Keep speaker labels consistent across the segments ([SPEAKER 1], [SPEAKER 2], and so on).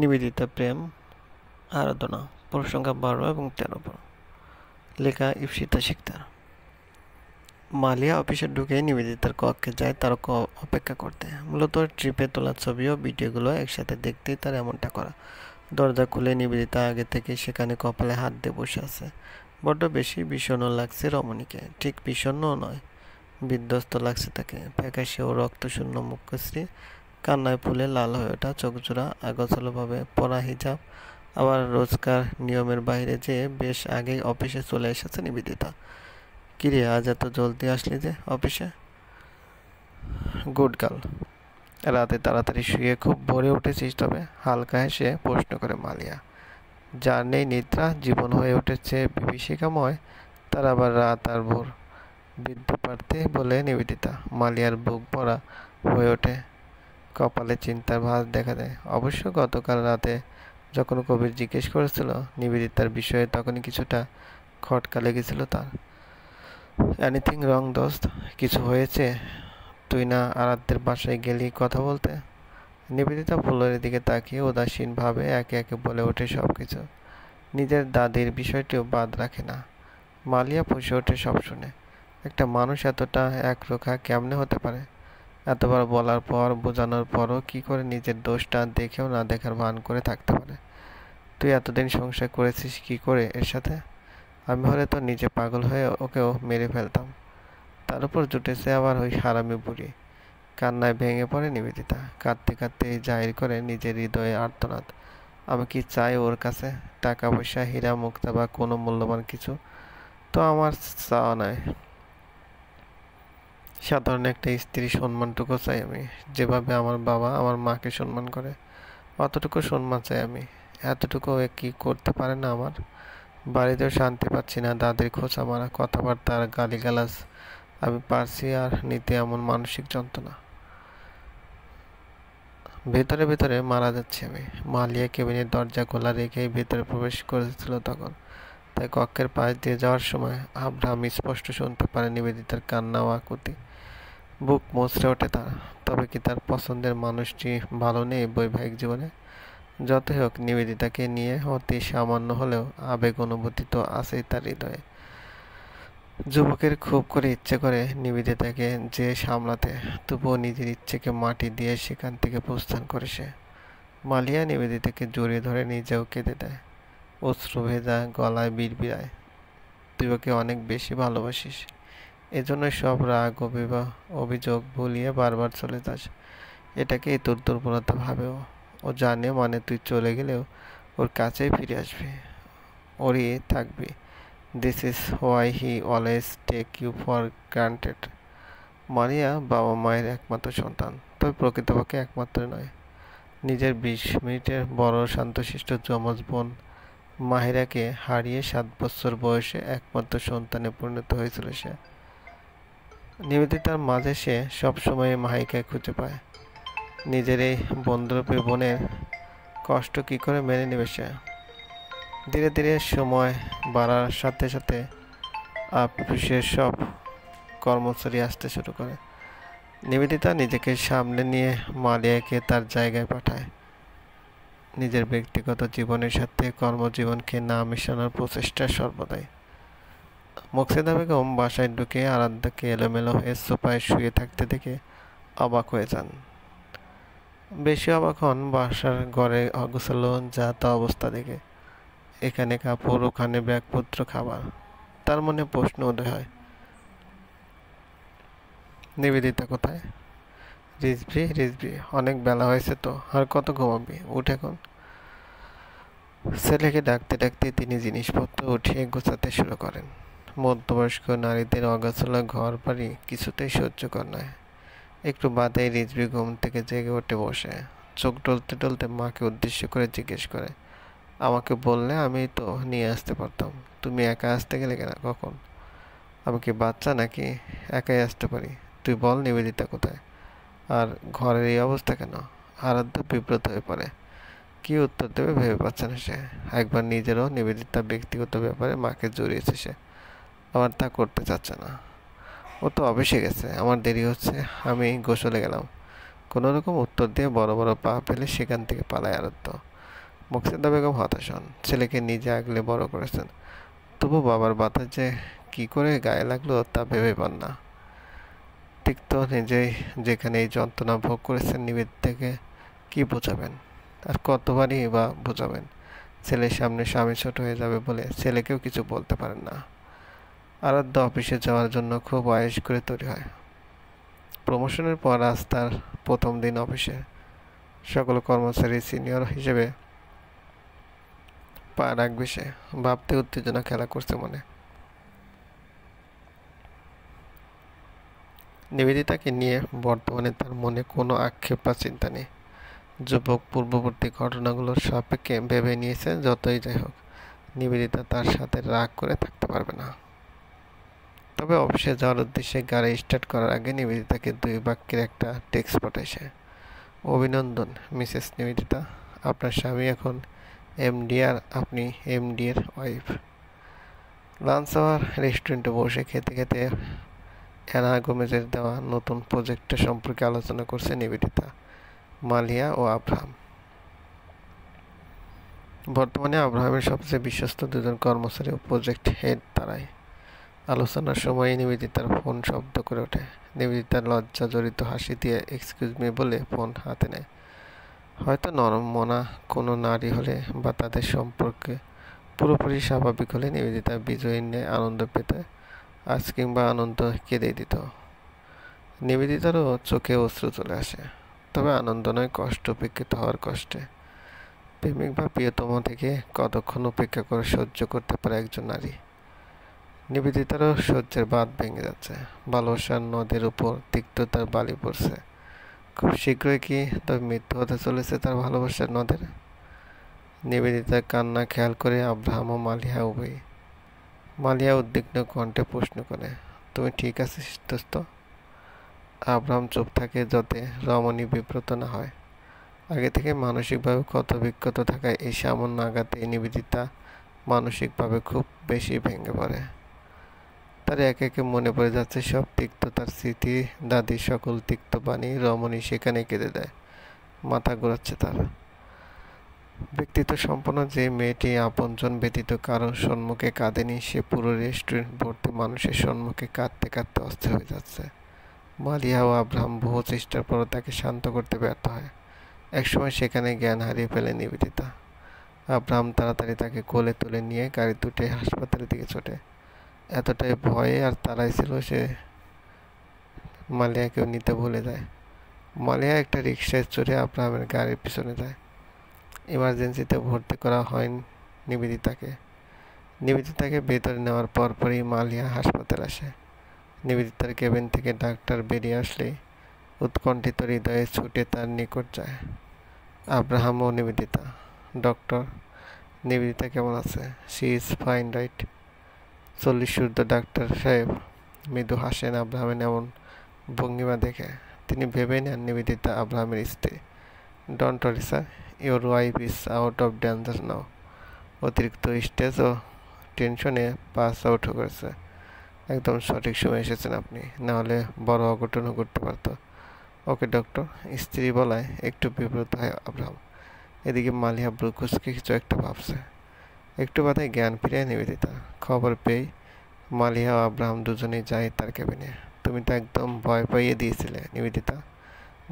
[SPEAKER 1] নিবেদিতা প্রেম আরাধনা পড়ার সংখ্যা 12 এবং 13 লেখা ইপসিতা শিকদার। মালিয়া অফিসে ঢুকে নিবেদিতার কক্ষে যায় তার অপেক্ষা করতে। মূলত ট্রিপে তোলা ছবি ও ভিডিওগুলো একসাথে দেখতেই তার এমনটা করা। দরজা খুলে নিবেদিতা আগে থেকে সেখানে কপালে হাত দিয়ে বসে আছে। বড্ড বেশি বিষণ্ণ লাগছে রমণীকে। ঠিক বিষণ্ণও নয়, বিধ্বস্ত লাগছে তাকে। ফ্যাকাশে ও রক্তশূন্য মুখশ্রী, কান্নায় ফুলে লাল হয়ে ওঠা চোখজোড়া, আগোছালোভাবে পরা হিজাব, আবার রোজকার নিয়মের বাইরে যেয়ে বেশ আগেই অফিসে চলে এসেছে নিবেদিতা। কিরে, আজ এত জলদি আসলি যে অফিসে? Good girl. রাতে তাড়াতাড়ি শুয়ে খুব ভোরে উঠেছিস তবে? হালকা হেসে প্রশ্ন করে মালিয়া। যার নেই নিদ্রা, জীবন হয়ে উঠেছে বিভীষিকাময়, তার আবার রাত আর ভোর। বিদ্যুৎ পারতে বলে নিবেদিতা। মালিয়ার বুক ভরা হয়ে ওঠে, কপালে চিন্তার ভাঁজ দেখা দেয়। অবশ্য গতকাল রাতে যখন কবির জিজ্ঞেস করেছিল নিবেদিতার বিষয়ে, তখনই কিছুটা খটকা লেগেছিল তার। এনিথিং রং দোস্ত? কিছু হয়েছে? তুই না আরাধ্যের বাসায় গেলি কথা বলতে? নিবেদিতা ফুলের দিকে তাকিয়ে উদাসীনভাবে একে একে বলে ওঠে সব কিছু। নিজের দাদির বিষয়টিও বাদ রাখে না। মালিয়া ফুঁসে ওঠে সব শুনে। একটা মানুষ এতটা একরোখা কেমনে হতে পারে? এতবার বলার পর, বোঝানোর পরও কি করে নিজের দোষটা দেখেও না দেখার ভান করে থাকতে পারে? তুই এতদিন সংসার করেছিস কি করে এর সাথে? আমি হলে তো নিজে পাগল হয়ে ওকেও মেরে ফেলতাম। তার উপর জুটেছে আবার ওই হারামি বুড়ি। কান্নায় ভেঙে পড়ে নিবেদিতা। কাঁদতে কাঁদতে জাহির করে নিজের হৃদয়ে আর্তনাদ। আমি কি চাই ওর কাছে? টাকা পয়সা, হীরা মুক্তা বা কোনো মূল্যবান কিছু তো আমার চাওয়া নয়। সাধারণ একটা স্ত্রী সম্মানটুকু চাই আমি, যেভাবে আমার বাবা আমার মাকে সম্মান করে অতটুকু সম্মান চাই আমি। এতটুকু এ কি করতে পারে না আমার? বাড়িতেও শান্তি পাচ্ছি না, দাদির খোঁচা মারা, কথাবার্তা আর গালিগালাজ আমি পারছি আর নিতে এমন মানসিক যন্ত্রণা। ভেতরে ভেতরে মারা যাচ্ছি আমি। মালিয়া কেবিনের দরজা খোলা রেখেই ভেতরে প্রবেশ করেছিল তখন, তাই কক্ষের পাশ দিয়ে যাওয়ার সময় আব্রাহাম স্পষ্ট শুনতে পারে নিবেদিতার কান্না ও আকুতি। বুক মচড়ে ওঠে তার। তবে কি তার পছন্দের মানুষটি ভালো নেই বৈবাহিক জীবনে? যতই হোক, নিবেদিতাকে নিয়ে অতি সামান্য হলেও আবেগ অনুভূতি তো আছেই তার হৃদয়ে। যুবকের খুব করে ইচ্ছে করে নিবেদিতাকে যে সামলাতে, তবুও নিজের ইচ্ছেকে মাটি দিয়ে সেখান থেকে প্রস্থান করে সে। মালিয়া নিবেদিতাকে জড়িয়ে ধরে নিজেও কেঁদে দেয়। অশ্রু ভেজা গলায় বিড়বিড়ায়, তুই ওকে অনেক বেশি ভালোবাসিস, এজন্য সব রাগ অভিযোগ ভুলিয়ে বারবার চলে যাস। এটাকেই তোর দুর্বলতা ভাবে ও। ও জানে মানে তুই চলে গেলেও ওর কাছেই ফিরে আসবি, ওরই থাকবি। This is why he always take you for granted. Maria বাবা মায়ের একমাত্র সন্তান, তবে প্রকৃতপক্ষে একমাত্র নয়। নিজের 20 মিনিটের বড় শান্তশিষ্ট যমজ বোন মাহিরাকে হারিয়ে 7 বছর বয়সে একমাত্র সন্তানে পরিণত হয়েছিল সে। নিবেদিতার মাঝে সে সবসময় মাহিকে খুঁজে পায়। নিজের এই বন্ধুরূপী বোনের কষ্ট কি করে মেনে নেবে সে? ধীরে ধীরে সময় বাড়ার সাথে সাথে অফিসের সব কর্মচারী আসতে শুরু করে। নিবেদিতা নিজেকে সামনে নিয়ে মালিয়াকে তার জায়গায় পাঠায়। নিজের ব্যক্তিগত জীবনের সাথে কর্মজীবনকে না মেশানোর প্রচেষ্টা সর্বদাই। মোকসেদা বেগম বাসায় ঢুকে আরাধ্যাকে এলোমেলো হয়ে সোফায় শুয়ে থাকতে দেখে অবাক হয়ে যান। বেশি অবাক হন বাসার ঘরে অগোছালো যা তা অবস্থা দেখে। এখানে কাপড়, ওখানে ব্যাগপত্র, খাবার। তার মনে প্রশ্ন উদয় হয়, নিবেদিতা কোথায়? রিজভি, রিজভি, অনেক বেলা হয়েছে তো, আর কত ঘুমাবি? উঠ এখন। ছেলেকে ডাকতে ডাকতে তিনি জিনিসপত্র উঠিয়ে গোছাতে শুরু করেন। মধ্যবয়স্ক নারীদের অগোছালো ঘর বাড়ি কিছুতেই সহ্যকর নয়। একটু বাদেই রিজভি ঘুম থেকে জেগে উঠে বসে, চোখ টলতে টলতে মাকে উদ্দেশ্য করে জিজ্ঞেস করে, আমাকে বললে আমি তো নিয়ে আসতে পারতাম, তুমি একা আসতে গেলে কেন? কখন? আমি কি বাচ্চা নাকি একাই আসতে পারি? তুই বল নিবেদিতা কোথায়, আর ঘরের এই অবস্থা কেন? আরাধ্য বিব্রত হয়ে পড়ে। কি উত্তর দেবে ভেবে পাচ্ছে না সে। একবার নিজেরও নিবেদিতার ব্যক্তিগত ব্যাপারে মাকে জড়িয়েছে সে, আবার তা করতে চাচ্ছে না। ও তো অফিসে গেছে, আমার দেরি হচ্ছে, আমি গোসলে গেলাম। কোনো রকম উত্তর দিয়ে বড় বড় পা ফেলে সেখান থেকে পালায় আরাধ্য। মুকসিদা বেগম হতাশ হন। ছেলেকে নিজে আগলে বড় করেছেন, তবু বাবার বাতাস যে কি করে গায়ে লাগলো তা ভেবে পান না। তিক্ত নিজেই যেখানে এই যন্ত্রণা ভোগ করেছেন, নিবেদিতাকে কি বোঝাবেন? আর কতবারই বা বোঝাবেন? ছেলের সামনে স্বামী ছোট হয়ে যাবে বলে ছেলেকেও কিছু বলতে পারেন না। আরাধ্য অফিসে যাওয়ার জন্য খুব আয়েশ করে তৈরি হয়। প্রমোশনের পর আজ তার প্রথম দিন অফিসে। সকল কর্মচারী সিনিয়র হিসেবে পা রাখবে সে। ভাবতে উত্তেজনা খেলা করছে মনে। নিবেদিতাকে নিয়ে বর্তমানে তার মনে কোনো আক্ষেপ বা চিন্তা নেই। যুবক পূর্ববর্তী ঘটনাগুলোর সাপেক্ষে ভেবে নিয়েছে যতই যাই হোক, নিবেদিতা তার সাথে রাগ করে থাকতে পারবে না। তবে অফিসে যাওয়ার উদ্দেশ্যে গাড়ি স্টার্ট করার আগে নিবেদিতাকে 2 বাক্যের একটা টেক্সট পাঠাইছে। অভিনন্দন মিসেস নিবেদিতা, আপনার স্বামী এখন এমডি আর আপনি এমডি এর ওয়াইফ। লাঞ্চ আওয়ার রেস্টুরেন্টে বসে খেতে খেতে অ্যানা গোমেজের দেওয়া নতুন প্রজেক্টের সম্পর্কে আলোচনা করছে নিবেদিতা, মালিয়া ও আব্রাহাম। বর্তমানে আব্রাহামের সবচেয়ে বিশ্বস্ত 2জন কর্মচারী ও প্রজেক্ট হেড তারাই। আলোচনার সময় নিবেদিতার ফোন শব্দ করে ওঠে। নিবেদিতার লজ্জা জড়িত হাসি দিয়ে এক্সকিউজ মি বলে ফোন হাতে নেয়। হয়তো নরম মনা কোনো নারী হলে বা তাদের সম্পর্কে পুরোপুরি স্বাভাবিক হলে নিবেদিতা বিজয়ীর ন্যায় আনন্দ পেতে আজ কিংবা আনন্দ কেঁদে দিত। নিবেদিতারও চোখে অশ্রু চলে আসে, তবে আনন্দ নয়, কষ্ট, উপেক্ষিত হওয়ার কষ্টে। প্রেমিক বা প্রিয়তম থেকে কতক্ষণ উপেক্ষা করে সহ্য করতে পারে একজন নারী? নিবেদিতারও সহ্যের বাঁধ ভেঙে যাচ্ছে। ভালোবাসার নদের উপর তিক্ততার বালি পড়ছে। খুব শীঘ্রই কি তবে মৃত্যু হতে চলেছে তার ভালোবাসার নদের? নিবেদিতার কান্না খেয়াল করে আব্রাহাম ও মালিয়া উভয়ই। মালিয়া উদ্বিগ্ন কণ্ঠে প্রশ্ন করে, তুমি ঠিক আছিস দোস্ত? আব্রাহাম চুপ থাকে যাতে রমণী বিব্রত না হয়। আগে থেকে মানসিকভাবে ক্ষত বিক্ষত থাকায় এই সামান্য আঘাতে নিবেদিতা মানসিকভাবে খুব বেশি ভেঙে পড়ে। তার একে একে মনে পড়ে যাচ্ছে সব তিক্ততার স্মৃতি, দাদির সকল তিক্ত বাণী। রমণী সেখানে কেঁদে দেয়। মাথা ঘোরাচ্ছে তার। ব্যক্তিত্ব সম্পন্ন যে মেয়েটি আপনজন ব্যতীত কারোর সম্মুখে কাঁদেনি, সে পুরো রেস্টুরেন্ট ভর্তি মানুষের সম্মুখে কাঁদতে কাঁদতে অস্থির হয়ে যাচ্ছে। মালিয়া ও আব্রাহাম বহু চেষ্টার পরও তাকে শান্ত করতে ব্যর্থ হয়। একসময় সেখানে জ্ঞান হারিয়ে ফেলে নিবেদিতা। আব্রাহাম তাড়াতাড়ি তাকে কোলে তুলে নিয়ে গাড়িতে উঠে হাসপাতালের দিকে ছোটে। এতটাই ভয়ে আর তাড়াই ছিল সে মালিয়াকেও নিতে ভুলে যায়। মালিয়া একটা রিকশায় চড়ে আব্রাহামের গাড়ির পিছনে যায়। ইমার্জেন্সিতে ভর্তি করা হয় নিবেদিতাকে। নিবেদিতাকে ভেতরে নেওয়ার পরপরই মালিয়া হাসপাতালে আসে। নিবেদিতার কেবিন থেকে ডাক্তার বেরিয়ে আসলেই উৎকণ্ঠিত হৃদয়ে ছুটে তার নিকট যায়। আব্রাহাম ও নিবেদিতা। ডক্টর, নিবেদিতা কেমন আছে? She is fine right? 40 শুদ্ধ ডাক্তার সাহেব মৃদু হাসেন আব্রাহামের এমন ভঙ্গিমা দেখে। তিনি ভেবে নেন নিবেদিতা আব্রাহামের স্ত্রী। Don't worry sir, your wife is out of danger now. অতিরিক্ত স্ট্রেস ও টেনশনে পাস আউট করেছে। একদম সঠিক সময় এসেছেন আপনি, নাহলে বড় অঘটনও ঘটতে পারত। ওকে ডক্টর, স্ত্রী বলায় একটু বিব্রত হয় আব্রাহাম। এদিকে মালিয়া ব্রু কুঁচকে কিছু একটা ভাবছে। একটু বাদে জ্ঞান ফিরে নিবেদিতা। খবর পেয়ে মালিয়া ও আব্রাহাম দুজনেই যায় তার কেবিনে। তুমি তো একদম ভয় পাইয়ে দিয়েছিলে নিবেদিতা,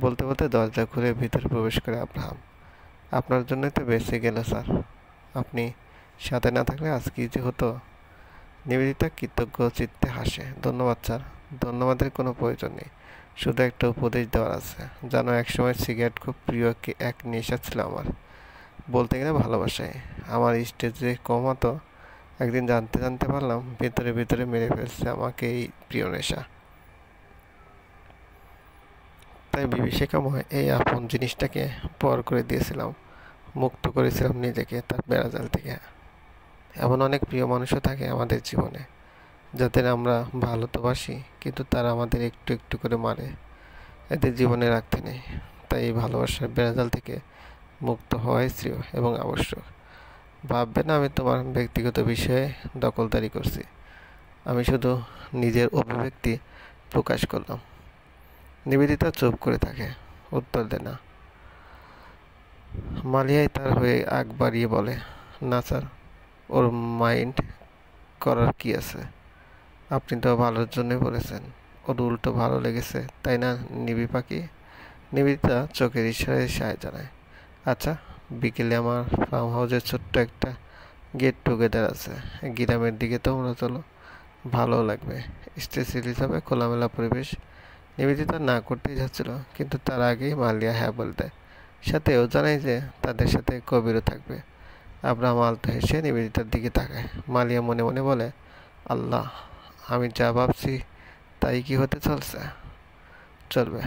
[SPEAKER 1] বলতে বলতে দরজা খুলে ভিতরে প্রবেশ করে আব্রাহাম। আপনার জন্যই তো বেঁচে গেল স্যার, আপনি সাথে না থাকলে আজ কি যে হতো। নিবেদিতা কৃতজ্ঞ চিত্তে হাসে। ধন্যবাদ স্যার, ধন্যবাদের কোনো প্রয়োজন নেই, শুধু একটা উপদেশ দেওয়ার আছে। জানো, একসময় সিগারেট খুব প্রিয় এক নেশা ছিল আমার, বলতে গেলে ভালোবাসায়। আমার স্টেজে কমাতো, একদিন জানতে জানতে পারলাম ভেতরে ভেতরে মেরে ফেলছে আমাকে এই প্রিয় নেশা। তাই বিভীষিকাময় এই আপন জিনিসটাকে পর করে দিয়েছিলাম, মুক্ত করেছিলাম নিজেকে তার বেড়াজাল থেকে। এমন অনেক প্রিয় মানুষও থাকে আমাদের জীবনে, যাদের আমরা ভালো তো বাসি, কিন্তু তারা আমাদের একটু একটু করে মারে। এদের জীবনে রাখতে নেই। তাই এই ভালোবাসার বেড়াজাল থেকে মুক্ত হওয়াই শ্রেয় এবং আবশ্যক। ভাববে না আমি তোমার ব্যক্তিগত বিষয়ে দখলদারি করছি। আমি শুধু নিজের অভিব্যক্তি প্রকাশ করলাম। নিবেদিতা চুপ করে থাকে, উত্তর দেয় না। মালিয়াই তার হয়ে আগ বাড়িয়ে বলে, না স্যার, ওর মাইন্ড করার কি আছে? আপনি তো ভালোর জন্যই বলেছেন। ওর উল্টো ভালো লেগেছে, তাই না নিবি পাখি? নিবেদিতা চোখের ইশারায় সায় জানায়। আচ্ছা, বিকেলে আমার ফার্ম হাউসের ছোট্ট একটা গেট টুগেদার আছে। গ্রামের দিকে তোমরা চলো, ভালো লাগবে। স্ট্রেস হবে, খোলামেলা পরিবেশ। নিবেদিতা না করতেই যাচ্ছিল, কিন্তু তার আগেই মালিয়া হ্যাঁ বলে দেয়। সাথে ও জানায় যে তাদের সাথে কবিরও থাকবে। আব্রাহাম আলতো হেসে নিবেদিতার দিকে তাকায়। মালিয়া মনে মনে বলে, আল্লাহ, আমি যা ভাবছি তাই কি হতে চলছে? চলবে।